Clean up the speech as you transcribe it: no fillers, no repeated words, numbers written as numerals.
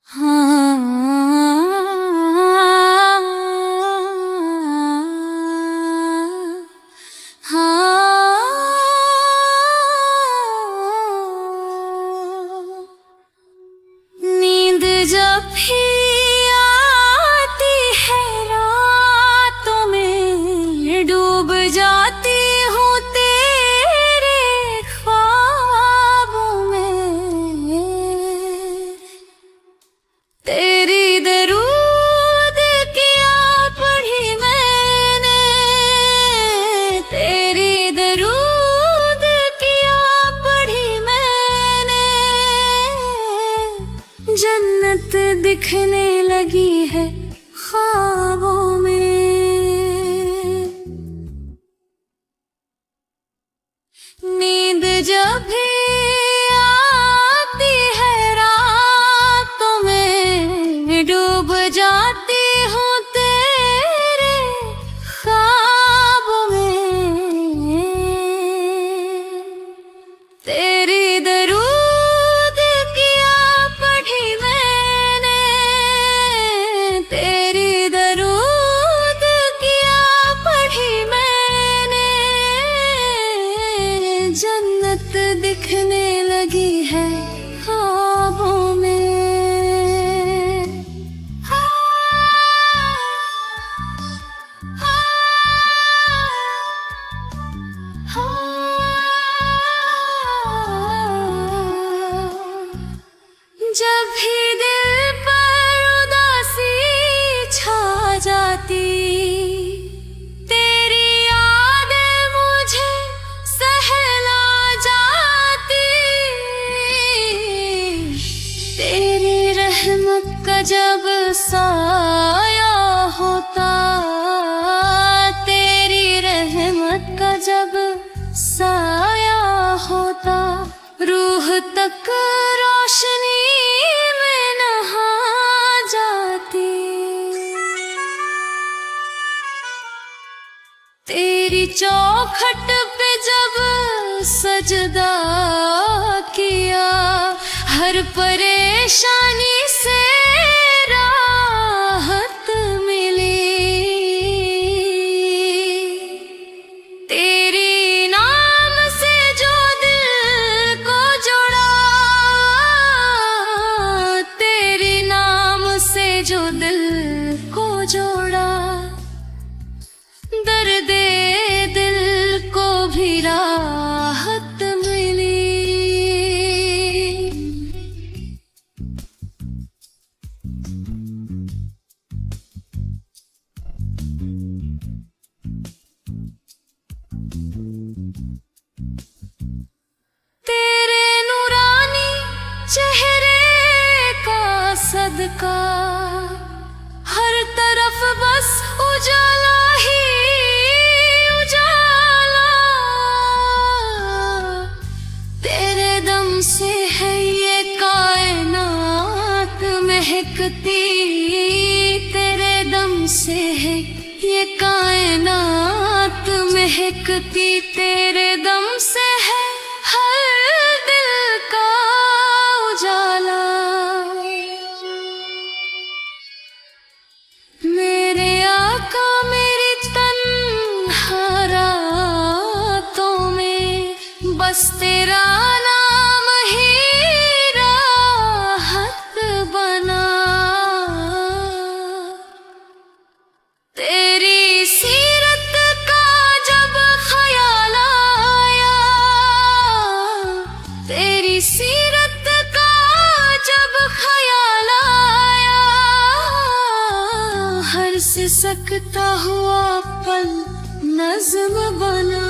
नींद जब भी आती है रातों में, डूब जाती हूँ तेरे ख्वाबों में। तेरी दरूद किया पढ़ी मैंने, तेरी दरूद किया पढ़ी मैंने। जन्नत दिखने लगी है ख्वाबों में। नींद जब भी आती है रातों में, डूब जाती हूँ तेरे ख्वाबों में। तेरी दरूद किया पढ़ी मैंने, तेरी दरूद किया पढ़ी मैंने। जन्नत दिखने लगी है ख्वाबों में। जब भी दिल पर उदासी छा जाती, तेरी यादें मुझे सहला जाती। तेरी रहमत का जब साया होता, तेरी रहमत का जब साया होता, रूह तक रोशनी में नहा जाती। तेरी चौखट पे जब सजदा किया, हर परेशानी से राहत मिली। तेरी नाम से जो दिल को जोड़ा, तेरी नाम से जो दिल को जोड़ा, दर्दे दिल को भी राहत मिली। तेरे नूरानी चेहरे का सदका, हर तरफ बस उजाला ही उजाला। तेरे दम से है ये कायनात महकती, तेरे दम से है ये कायनात महकती। तेरे दम से है हर दिल का उजाला। मेरे आका मेरी तन्हा रातों में, बस तेरा नाम ही राहत बना। तेरी सीरत का जब ख्याल आया, तेरी सीरत का जब ख्याल आया, हर सिसकता हुआ पल नज़्म बना।